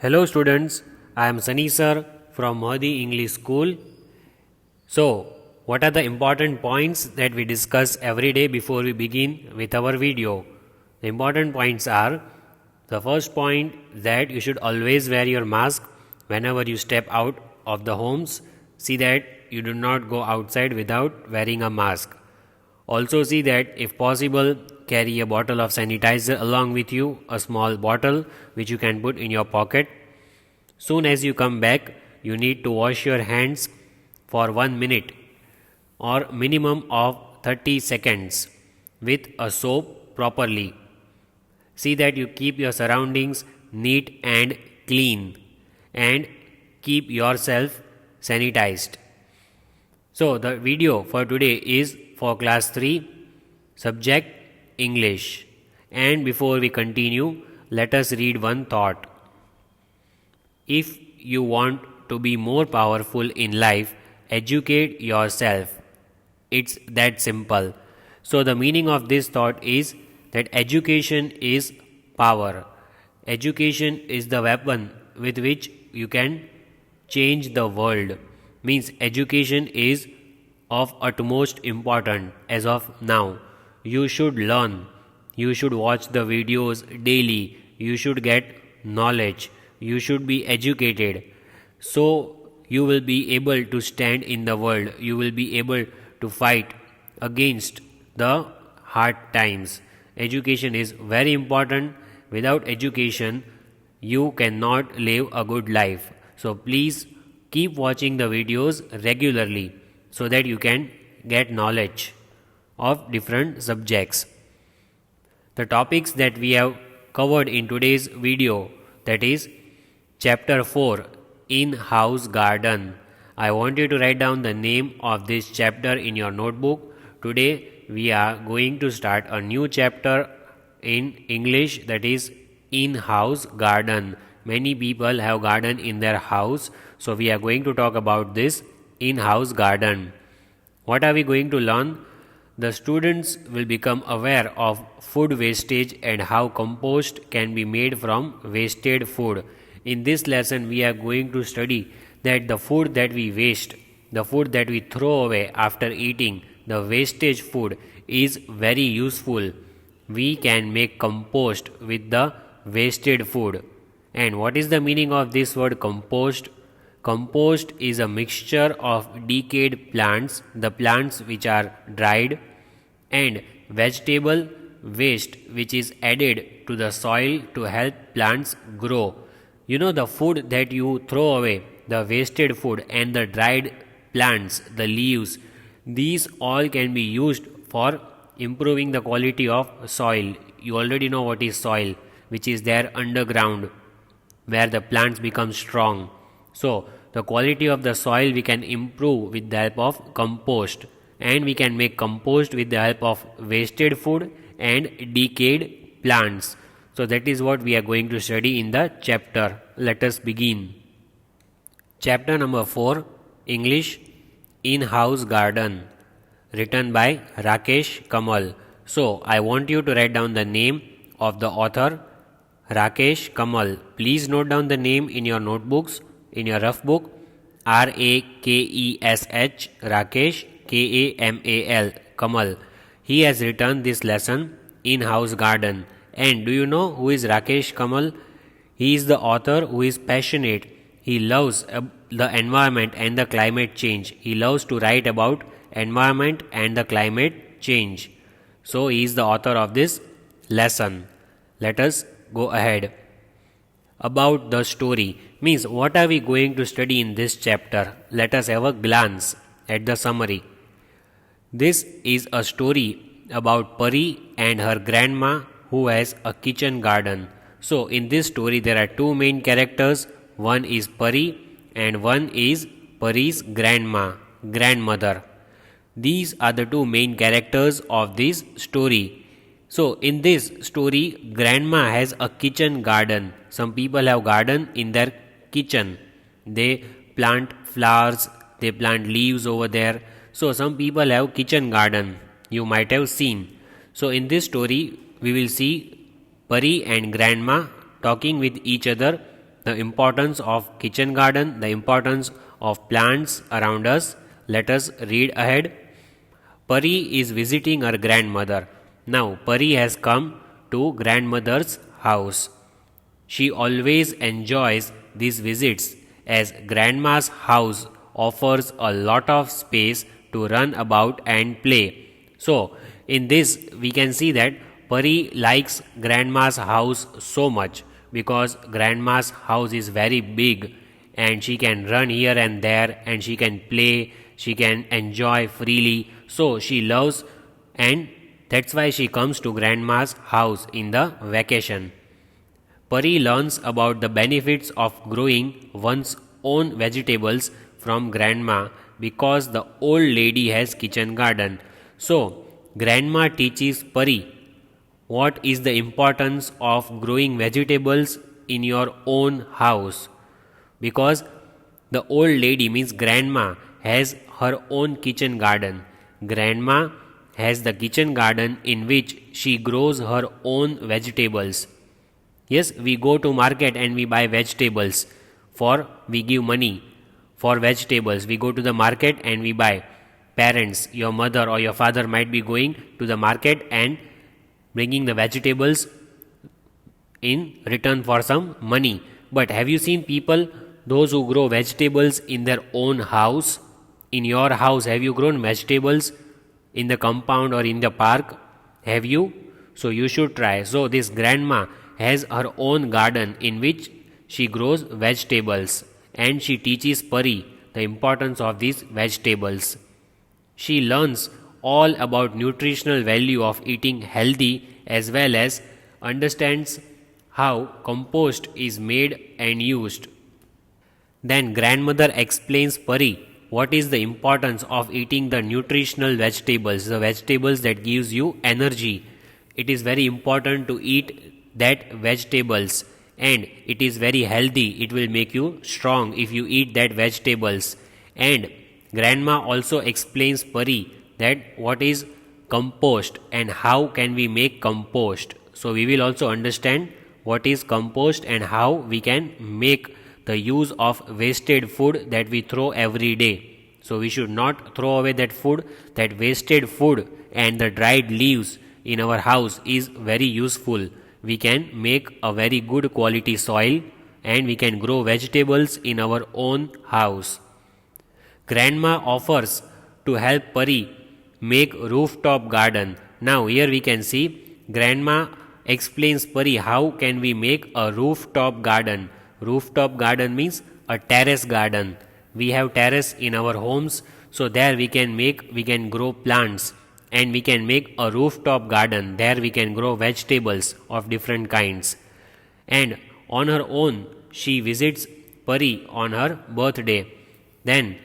Hello students, I am Sunny sir from Mahdi English School. So, what are the important points that we discuss every day before we begin with our video? The important points are: the first point, that you should always wear your mask whenever you step out of the homes. See that you do not go outside without wearing a mask. Also see that if possible, carry a bottle of sanitizer along with you, a small bottle which you can put in your pocket. Soon as you come back, you need to wash your hands for 1 minute or minimum of 30 seconds with a soap properly. See that you keep your surroundings neat and clean and keep yourself sanitized. So, the video for today is for class 3, subject English. And before we continue, let us read one thought. If you want to be more powerful in life, educate yourself. It's that simple. So, the meaning of this thought is that education is power. Education is the weapon with which you can change the world. Means education is of utmost importance as of now. You should learn. You should watch the videos daily. You should get knowledge. You should be educated. So you will be able to stand in the world. You will be able to fight against the hard times. Education is very important. Without education, you cannot live a good life. So please keep watching the videos regularly so that you can get knowledge of different subjects. The topics that we have covered in today's video, that is Chapter 4, In-House Garden. I want you to write down the name of this chapter in your notebook. Today we are going to start a new chapter in English, that is In-House Garden. Many people have garden in their house, so we are going to talk about this in-house garden. What are we going to learn? The students will become aware of food wastage and how compost can be made from wasted food. In this lesson, we are going to study that the food that we waste, the food that we throw away after eating, the wastage food is very useful. We can make compost with the wasted food. And what is the meaning of this word compost? Compost is a mixture of decayed plants, the plants which are dried, and vegetable waste which is added to the soil to help plants grow. You know, the food that you throw away, the wasted food and the dried plants, the leaves, these all can be used for improving the quality of soil. You already know what is soil, which is there underground where the plants become strong. So, the quality of the soil we can improve with the help of compost, and we can make compost with the help of wasted food and decayed plants. So, that is what we are going to study in the chapter. Let us begin. Chapter number 4, English, In-House Garden, written by Rakesh Kamal. So, I want you to write down the name of the author, Rakesh Kamal. Please note down the name in your notebooks, in your rough book. Rakesh, Rakesh, Kamal, Kamal. He has written this lesson, In-House Garden. And do you know who is Rakesh Kamal? He is the author who is passionate. He loves the environment and the climate change. He loves to write about environment and the climate change. So he is the author of this lesson. Let us go ahead. About the story, means what are we going to study in this chapter? Let us have a glance at the summary. This is a story about Pari and her grandma who has a kitchen garden. So in this story there are two main characters. One is Pari and one is Pari's grandmother. These are the two main characters of this story. So in this story, grandma has a kitchen garden. Some people have garden in their kitchen. They plant flowers, they plant leaves over there. So some people have kitchen garden. You might have seen. So in this story, we will see Pari and grandma talking with each other the importance of kitchen garden, the importance of plants around us. Let us read ahead. Pari is visiting her grandmother. Now, Pari has come to grandmother's house. She always enjoys these visits as grandma's house offers a lot of space to run about and play. So, in this, we can see that Pari likes grandma's house so much because grandma's house is very big and she can run here and there and she can play, she can enjoy freely. So, she loves, and that's why she comes to grandma's house in the vacation. Pari learns about the benefits of growing one's own vegetables from grandma because the old lady has kitchen garden. So, grandma teaches Pari what is the importance of growing vegetables in your own house, because the old lady means grandma has her own kitchen garden. Grandma has the kitchen garden in which she grows her own vegetables. Yes, we go to market and we buy vegetables, for we give money for vegetables. We go to the market and we buy. Parents, your mother or your father might be going to the market and bringing the vegetables in return for some money. But have you seen people, those who grow vegetables in their own house? In your house, have you grown vegetables in the compound or in the park? Have you? So you should try. So this grandma has her own garden in which she grows vegetables, and she teaches Pari the importance of these vegetables. She learns all about nutritional value of eating healthy as well as understands how compost is made and used. Then grandmother explains Pari what is the importance of eating the nutritional vegetables, the vegetables that gives you energy. It is very important to eat that vegetables, and it is very healthy. It will make you strong if you eat that vegetables. And grandma also explains Pari that what is compost and how can we make compost. So we will also understand what is compost and how we can make the use of wasted food that we throw every day. So we should not throw away that food. That wasted food and the dried leaves in our house is very useful. We can make a very good quality soil and we can grow vegetables in our own house. Grandma offers to help Pari make rooftop garden. Now here we can see grandma explains Pari how can we make a rooftop garden. Rooftop garden means a terrace garden. We have terrace in our homes, so there we can grow plants, and we can make a rooftop garden. There we can grow vegetables of different kinds. And on her own, she visits Pari on her birthday. Then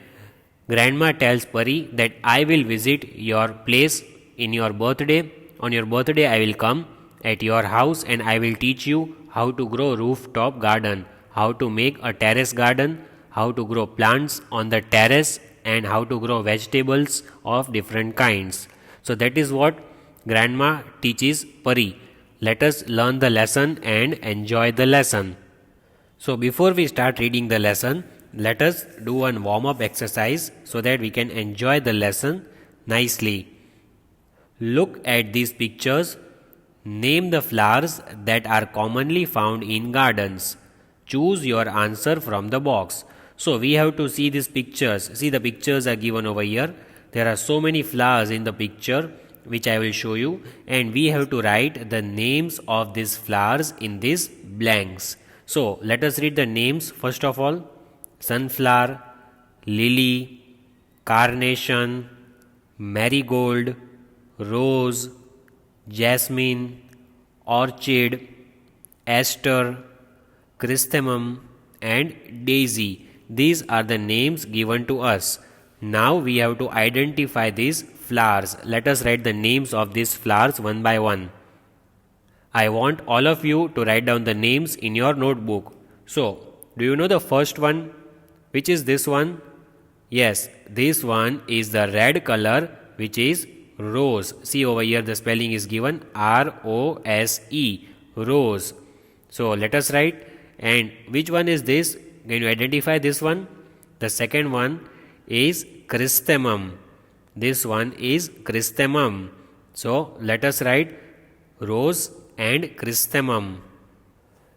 grandma tells Pari that I will visit your place in your birthday. On your birthday, I will come at your house and I will teach you how to grow rooftop garden, how to make a terrace garden, how to grow plants on the terrace, and how to grow vegetables of different kinds. So that is what grandma teaches Pari. Let us learn the lesson and enjoy the lesson. So before we start reading the lesson, let us do one warm-up exercise so that we can enjoy the lesson nicely. Look at these pictures. Name the flowers that are commonly found in gardens. Choose your answer from the box. So we have to see these pictures. See, the pictures are given over here. There are so many flowers in the picture which I will show you, and we have to write the names of these flowers in these blanks. So let us read the names first of all. Sunflower, lily, carnation, marigold, rose, jasmine, orchid, aster, chrysanthemum and daisy. These are the names given to us. Now we have to identify these flowers. Let us write the names of these flowers one by one. I want all of you to write down the names in your notebook. So, do you know the first one? Which is this one? Yes, this one is the red color, which is rose. See over here, the spelling is given R-O-S-E, rose. So let us write. And which one is this? Can you identify this one? The second one is chrysanthemum. This one is chrysanthemum. So let us write rose and chrysanthemum.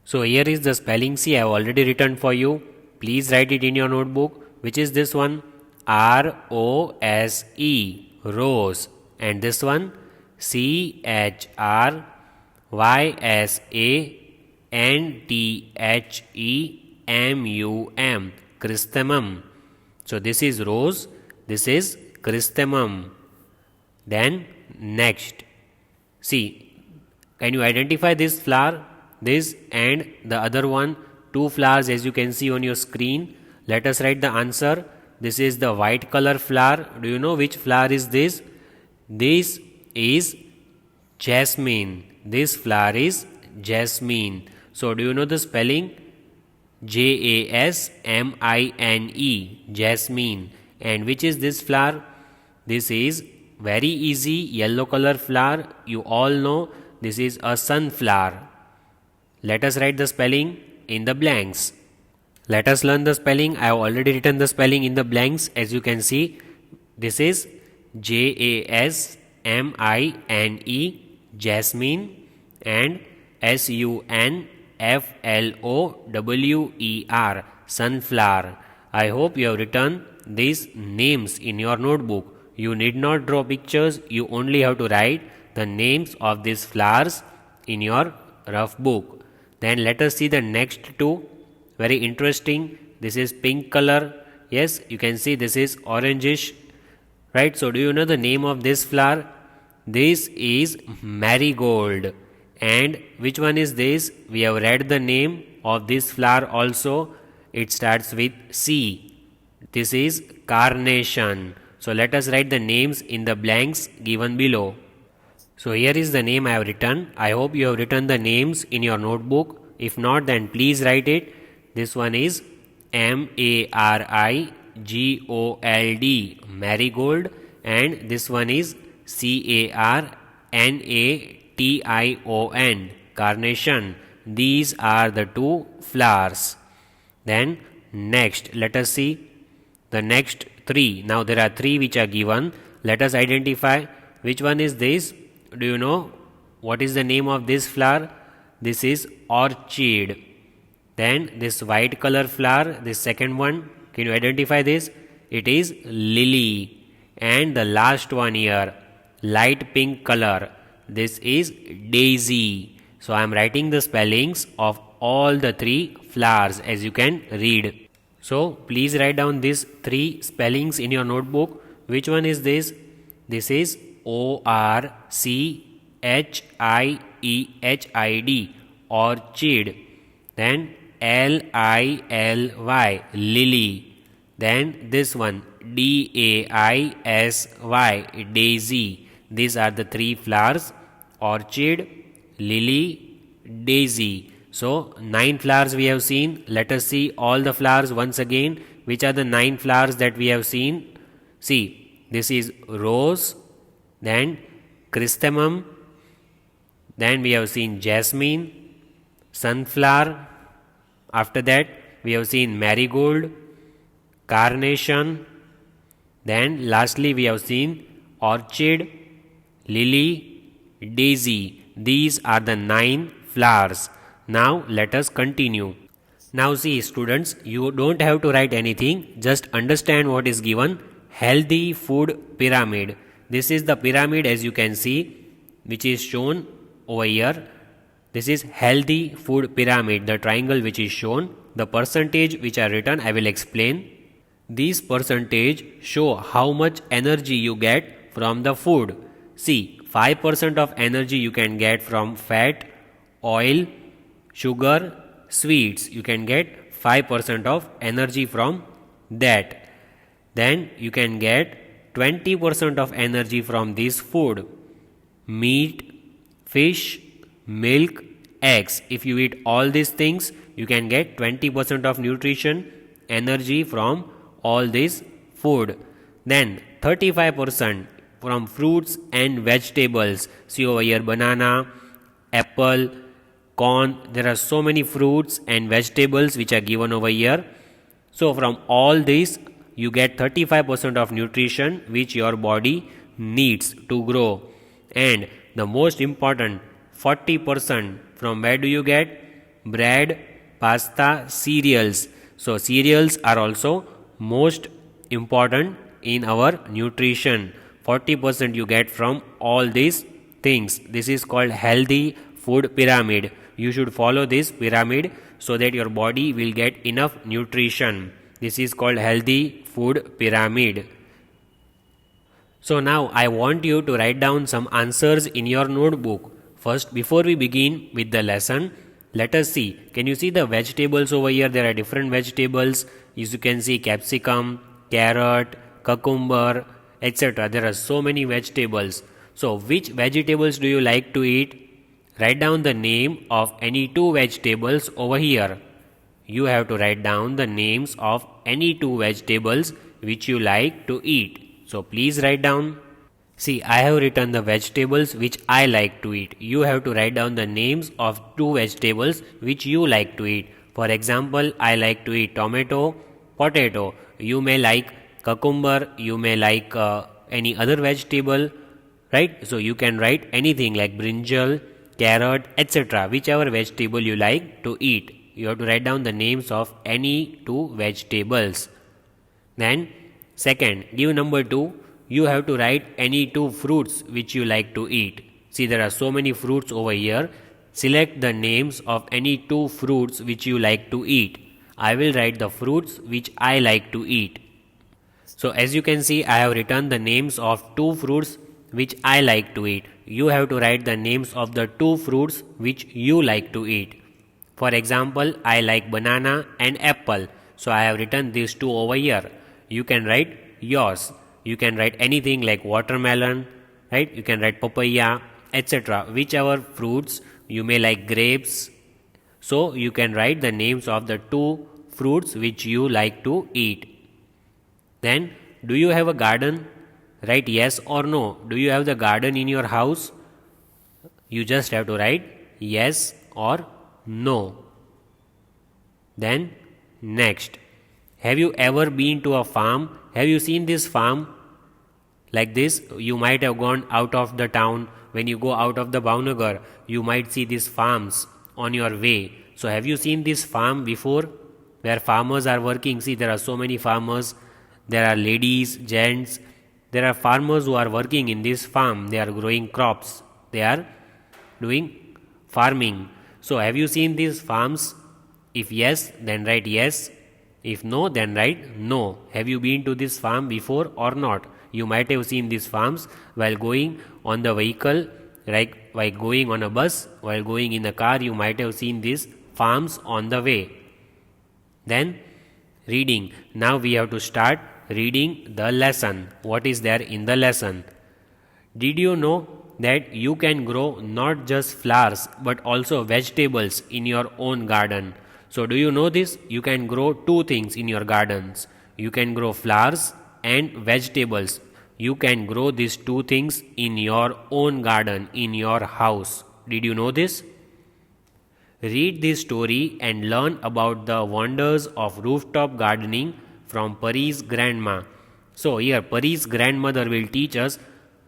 So here is the spelling. See, I have already written for you. Please write it in your notebook. Which is this one? R-O-S-E, rose. And this one? C-H-R-Y-S-A-N-T-H-E-M-U-M, chrysanthemum. So this is rose, this is chrysanthemum. Then next, see, can you identify this flower? This and the other one, two flowers as you can see on your screen. Let us write the answer. This is the white color flower. Do you know which flower is this? This is jasmine. This flower is jasmine. So do you know the spelling? J-A-S-M-I-N-E, jasmine. And which is this flower? This is very easy, yellow color flower. You all know this is a sunflower. Let us write the spelling in the blanks. Let us learn the spelling. I have already written the spelling in the blanks. As you can see, this is J-A-S-M-I-N-E, jasmine, and S-U-N-F-L-O-W-E-R, sunflower. I hope you have written these names in your notebook. You need not draw pictures. You only have to write the names of these flowers in your rough book. Then let us see the next two. Very interesting. This is pink color. Yes, you can see this is orangish. Right, so do you know the name of this flower? This is marigold. And which one is this? We have read the name of this flower also. It starts with C. This is carnation. So let us write the names in the blanks given below. So here is the name I have written. I hope you have written the names in your notebook. If not, then please write it. This one is M-A-R-I-G-O-L-D, marigold, and this one is C-A-R-N-A-T-I-O-N, carnation. These are the two flowers. Then next, let us see the next three. Now there are three which are given. Let us identify which one is this. Do you know what is the name of this flower? This is orchid. Then this white color flower, this second one, can you identify this? It is lily. And the last one here, light pink color, this is daisy. So I am writing the spellings of all the three flowers as you can read. So please write down these three spellings in your notebook. Which one is this? This is O-R-C-H-I-E-H-I-D, orchid. Then L-I-L-Y, lily. Then this one, D-A-I-S-Y, daisy. These are the three flowers, orchid, lily, daisy. So 9 flowers we have seen. Let us see all the flowers once again. Which are the 9 flowers that we have seen? See, this is rose, then chrysanthemum, then we have seen jasmine, sunflower. After that, we have seen marigold, carnation. Then lastly, we have seen orchid, lily, daisy. These are the 9 flowers. Now let us continue. Now see students, you don't have to write anything. Just understand what is given. Healthy food pyramid. This is the pyramid as you can see, which is shown over here. This is healthy food pyramid, the triangle which is shown. The percentage which are written, I will explain. These percentage show how much energy you get from the food. See, 5% of energy you can get from fat, oil, sugar, sweets. You can get 5% of energy from that. Then you can get 20% of energy from this food. Meat, fish, milk, eggs. If you eat all these things, you can get 20% of nutrition, energy from all this food. Then 35% from fruits and vegetables. See over here, banana, apple, corn. There are so many fruits and vegetables which are given over here. So from all these you get 35% of nutrition which your body needs to grow. And the most important 40% from where do you get? Bread, pasta, cereals. So cereals are also most important in our nutrition. 40% you get from all these things. This is called healthy food pyramid. You should follow this pyramid so that your body will get enough nutrition. This is called healthy food pyramid. So now I want you to write down some answers in your notebook. First, before we begin with the lesson, let us see. Can you see the vegetables over here? There are different vegetables. As you can see, capsicum, carrot, cucumber, etc. There are so many vegetables. So which vegetables do you like to eat? Write down the name of any two vegetables over here. You have to write down the names of any two vegetables which you like to eat. So please write down. See, I have written the vegetables which I like to eat. You have to write down the names of two vegetables which you like to eat. For example, I like to eat tomato, potato. You may like cucumber, you may like any other vegetable, right? So you can write anything like brinjal, carrot, etc. Whichever vegetable you like to eat. You have to write down the names of any two vegetables. Then, second, give number 2. You have to write any two fruits which you like to eat. See, there are so many fruits over here. Select the names of any two fruits which you like to eat. I will write the fruits which I like to eat. So as you can see, I have written the names of two fruits which I like to eat. You have to write the names of the two fruits which you like to eat. For example, I like banana and apple. So I have written these two over here. You can write yours. You can write anything like watermelon, right? You can write papaya, etc. Whichever fruits, you may like grapes. So you can write the names of the two fruits which you like to eat. Then, do you have a garden? Write yes or no. Do you have the garden in your house? You just have to write yes or no. Then, next. Have you ever been to a farm? Have you seen this farm? Like this, you might have gone out of the town. When you go out of the Bhavnagar, you might see these farms on your way. So have you seen this farm before? Where farmers are working. See, there are so many farmers. There are ladies, gents. There are farmers who are working in this farm. They are growing crops. They are doing farming. So have you seen these farms? If yes, then write yes. If no, then write no. Have you been to this farm before or not? You might have seen these farms while going on the vehicle, like while going on a bus, while going in a car, you might have seen these farms on the way. Then, reading. Now we have to start reading the lesson. What is there in the lesson? Did you know that you can grow not just flowers but also vegetables in your own garden? So do you know this? You can grow two things in your gardens. You can grow flowers and vegetables. You can grow these two things in your own garden, in your house. Did you know this? Read this story and learn about the wonders of rooftop gardening from Pari's grandma. So here Pari's grandmother will teach us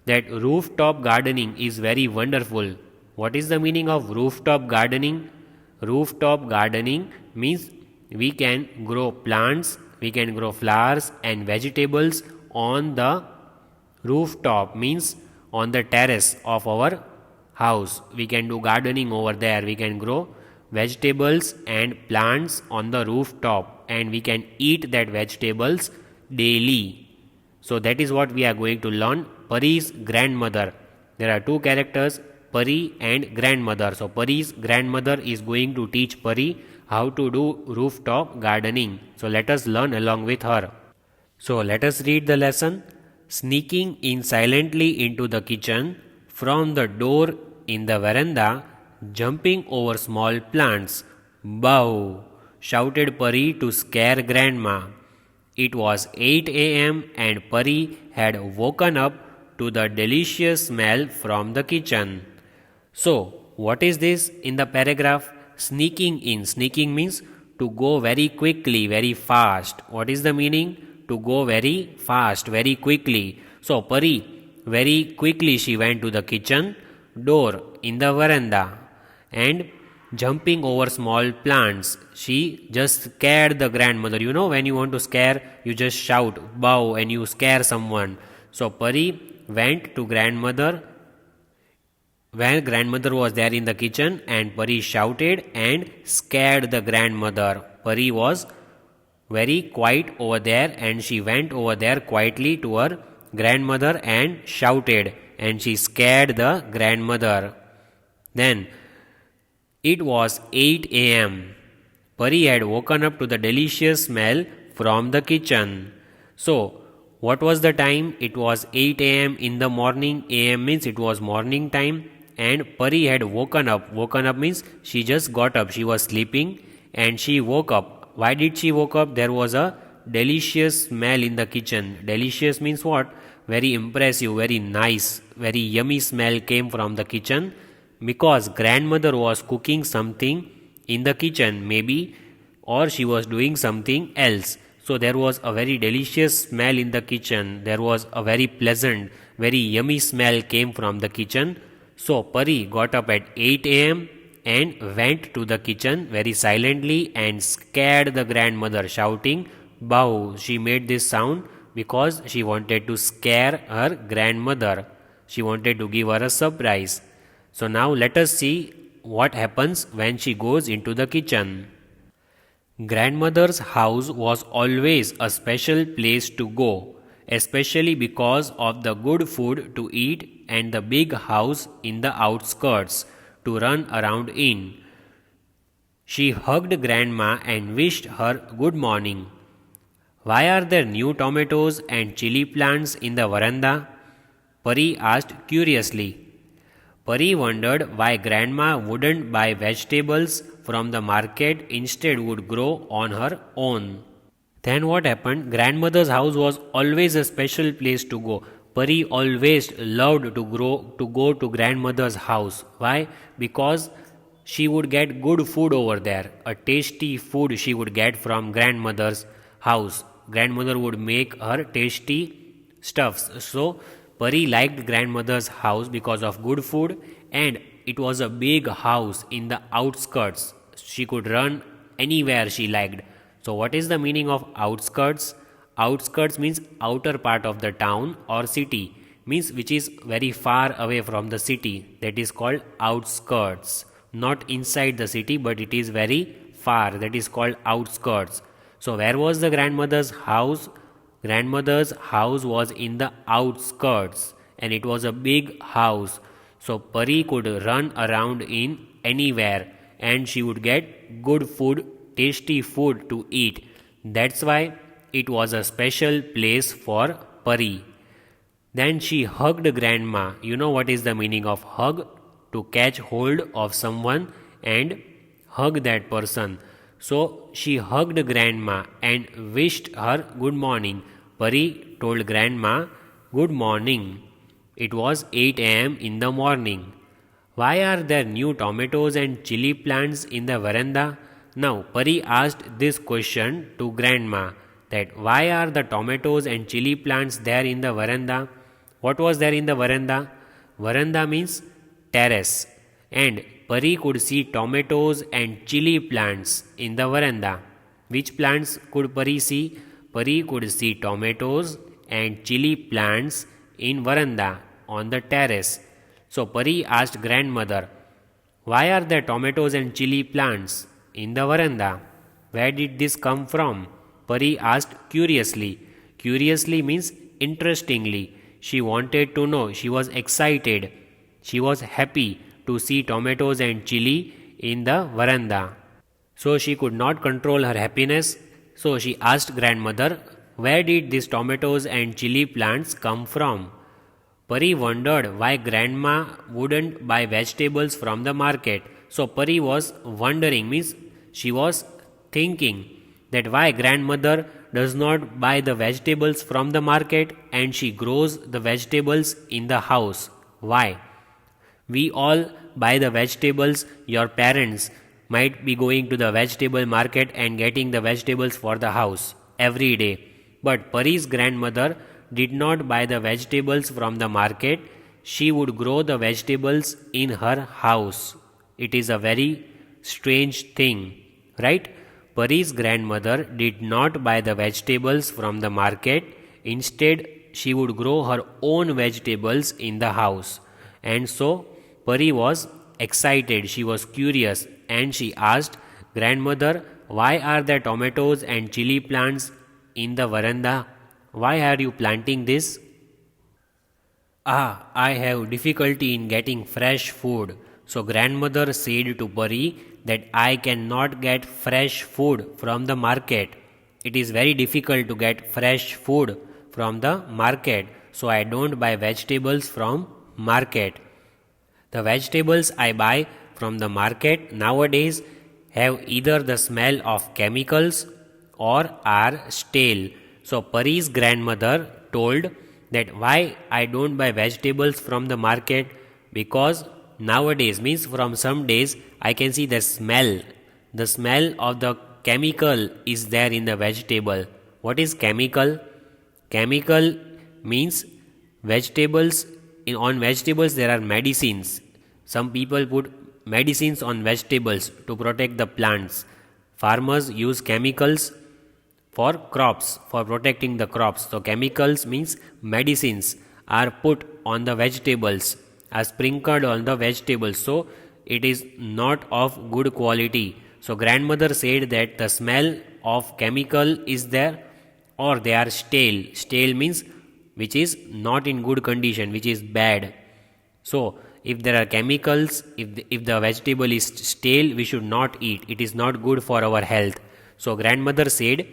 that rooftop gardening is very wonderful. What is the meaning of rooftop gardening? Rooftop gardening means we can grow plants, we can grow flowers and vegetables on the rooftop, means on the terrace of our house. We can do gardening over there. We can grow vegetables and plants on the rooftop and we can eat that vegetables daily. So that is what we are going to learn. Pari's grandmother. There are two characters, Pari and grandmother. So Pari's grandmother is going to teach Pari how to do rooftop gardening. So let us learn along with her. So let us read the lesson. Sneaking in silently into the kitchen from the door in the veranda, jumping over small plants. Bow! Shouted Pari to scare grandma. It was 8 a.m. and Pari had woken up to the delicious smell from the kitchen. So, what is this in the paragraph? Sneaking in. Sneaking means to go very quickly, very fast. What is the meaning? To go very fast, very quickly. So Pari, very quickly she went to the kitchen door in the veranda and jumping over small plants. She just scared the grandmother. You know, when you want to scare, you just shout, bow, and you scare someone. So Pari went to grandmother when grandmother was there in the kitchen, and Pari shouted and scared the grandmother. Pari was very quiet over there, and she went over there quietly to her grandmother and shouted, and she scared the grandmother. Then it was 8 a.m. Pari had woken up to the delicious smell from the kitchen. So, what was the time? It was 8 a.m. in the morning. A.m. means it was morning time, and Pari had woken up. Woken up means she just got up. She was sleeping and she woke up. Why did she woke up? There was a delicious smell in the kitchen. Delicious means what? Very impressive, very nice, very yummy smell came from the kitchen, because grandmother was cooking something in the kitchen, maybe, or she was doing something else. So there was a very delicious smell in the kitchen. There was a very pleasant, very yummy smell came from the kitchen. So Pari got up at 8 a.m. and went to the kitchen very silently and scared the grandmother, shouting, bow. She made this sound because she wanted to scare her grandmother. She wanted to give her a surprise. So now let us see what happens when she goes into the kitchen. Grandmother's house was always a special place to go, especially because of the good food to eat and the big house in the outskirts to run around in. She hugged Grandma and wished her good morning. Why are there new tomatoes and chili plants in the veranda? Pari asked curiously. Pari wondered why Grandma wouldn't buy vegetables from the market, instead would grow on her own. Then what happened? Grandmother's house was always a special place to go. Pari always loved to go to grandmother's house. Why? Because she would get good food over there. A tasty food she would get from grandmother's house. Grandmother would make her tasty stuffs. So Pari liked grandmother's house because of good food, and it was a big house in the outskirts. She could run anywhere she liked. So what is the meaning of outskirts? Outskirts means outer part of the town or city, means which is very far away from the city. That is called outskirts. Not inside the city, but it is very far. That is called outskirts. So where was the grandmother's house? Grandmother's house was in the outskirts, and it was a big house. So Pari could run around in anywhere, and she would get good food, tasty food to eat. That's why it was a special place for Pari. Then she hugged Grandma. You know what is the meaning of hug? To catch hold of someone and hug that person. So she hugged Grandma and wished her good morning. Pari told Grandma, good morning. It was 8 a.m. in the morning. Why are there new tomatoes and chili plants in the veranda? Now Pari asked this question to Grandma, that why are the tomatoes and chili plants there in the veranda? What was there in the veranda? Veranda means terrace, and Pari could see tomatoes and chili plants in the veranda. Which plants could Pari see? Pari could see tomatoes and chili plants in veranda on the terrace. So Pari asked grandmother, why are there tomatoes and chili plants in the veranda? Where did this come from? Pari asked curiously. Curiously means interestingly. She wanted to know. She was excited. She was happy to see tomatoes and chili in the veranda. So she could not control her happiness. So she asked grandmother, where did these tomatoes and chili plants come from? Pari wondered why grandma wouldn't buy vegetables from the market. So Pari was wondering, means she was thinking that why grandmother does not buy the vegetables from the market and she grows the vegetables in the house. Why? We all buy the vegetables. Your parents might be going to the vegetable market and getting the vegetables for the house every day. But Pari's grandmother did not buy the vegetables from the market. She would grow the vegetables in her house. It is a very strange thing, right? Pari's grandmother did not buy the vegetables from the market. Instead, she would grow her own vegetables in the house. And so, Pari was excited, she was curious, and she asked, "Grandmother, why are there tomatoes and chili plants in the veranda? Why are you planting this?" "Ah, I have difficulty in getting fresh food." So grandmother said to Pari that I cannot get fresh food from the market. It is very difficult to get fresh food from the market, so I don't buy vegetables from market. The vegetables I buy from the market nowadays have either the smell of chemicals or are stale. So Pari's grandmother told that why I don't buy vegetables from the market, because nowadays, means from some days, I can see the smell of the chemical is there in the vegetable. What is chemical? Chemical means vegetables. On vegetables there are medicines. Some people put medicines on vegetables to protect the plants. Farmers use chemicals for crops, for protecting the crops. So chemicals means medicines are put on the vegetables, are sprinkled on the vegetables, so it is not of good quality. So grandmother said that the smell of chemical is there, or they are stale. Stale means which is not in good condition, which is bad. So if there are chemicals, if the vegetable is stale, we should not eat. It is not good for our health. So grandmother said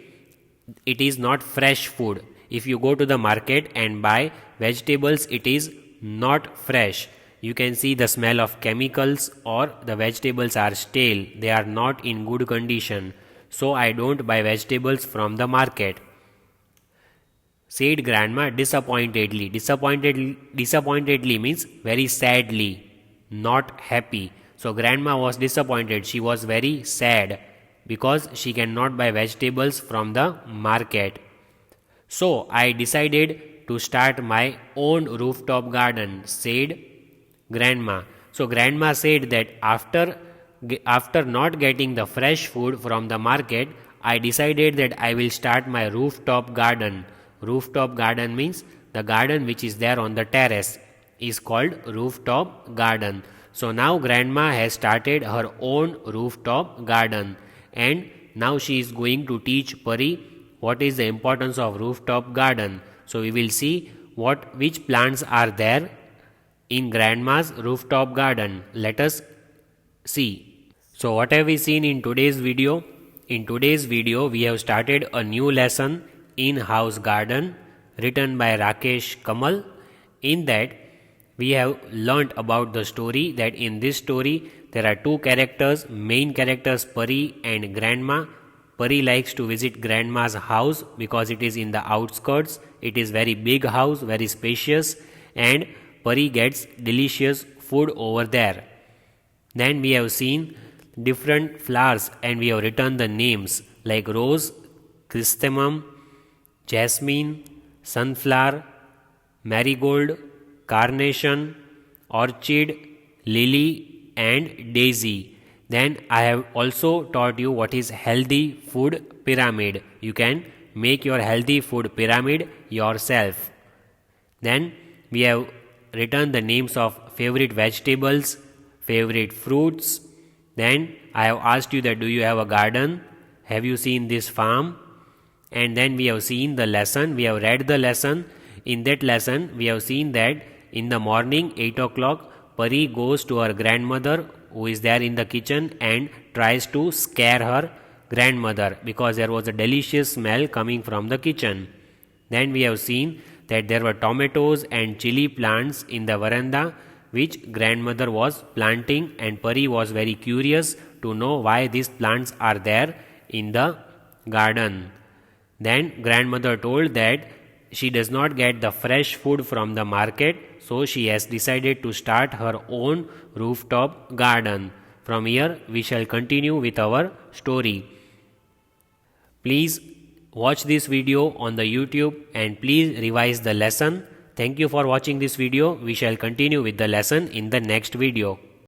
it is not fresh food. If you go to the market and buy vegetables, it is not fresh. You can see the smell of chemicals, or the vegetables are stale. They are not in good condition. So I don't buy vegetables from the market, said grandma disappointedly. Disappointedly means very sadly, not happy. So grandma was disappointed. She was very sad because she cannot buy vegetables from the market. So I decided to start my own rooftop garden, said grandma. So grandma said that after not getting the fresh food from the market, I decided that I will start my rooftop garden. Rooftop garden means the garden which is there on the terrace is called rooftop garden. So now grandma has started her own rooftop garden, and now she is going to teach Pari what is the importance of rooftop garden. So we will see which plants are there in grandma's rooftop garden. Let us see. So what have we seen in today's video? In today's video we have started a new lesson, in-house garden, written by Rakesh Kamal. In that we have learnt about the story, that in this story there are two characters, main characters Pari and grandma. Pari likes to visit grandma's house because it is in the outskirts. It is very big house, very spacious, and Pari gets delicious food over there. Then we have seen different flowers and we have written the names like rose, chrysanthemum, jasmine, sunflower, marigold, carnation, orchid, lily and daisy. Then I have also taught you what is healthy food pyramid. You can make your healthy food pyramid yourself. Then we have written the names of favorite vegetables, favorite fruits. Then I have asked you that do you have a garden? Have you seen this farm? And then we have seen the lesson. We have read the lesson. In that lesson we have seen that in the morning 8 o'clock Pari goes to her grandmother who is there in the kitchen and tries to scare her grandmother because there was a delicious smell coming from the kitchen. Then we have seen that there were tomatoes and chili plants in the veranda which grandmother was planting, and Pari was very curious to know why these plants are there in the garden. Then grandmother told that she does not get the fresh food from the market, so she has decided to start her own rooftop garden. From here, we shall continue with our story. Please watch this video on the YouTube and please revise the lesson. Thank you for watching this video. We shall continue with the lesson in the next video.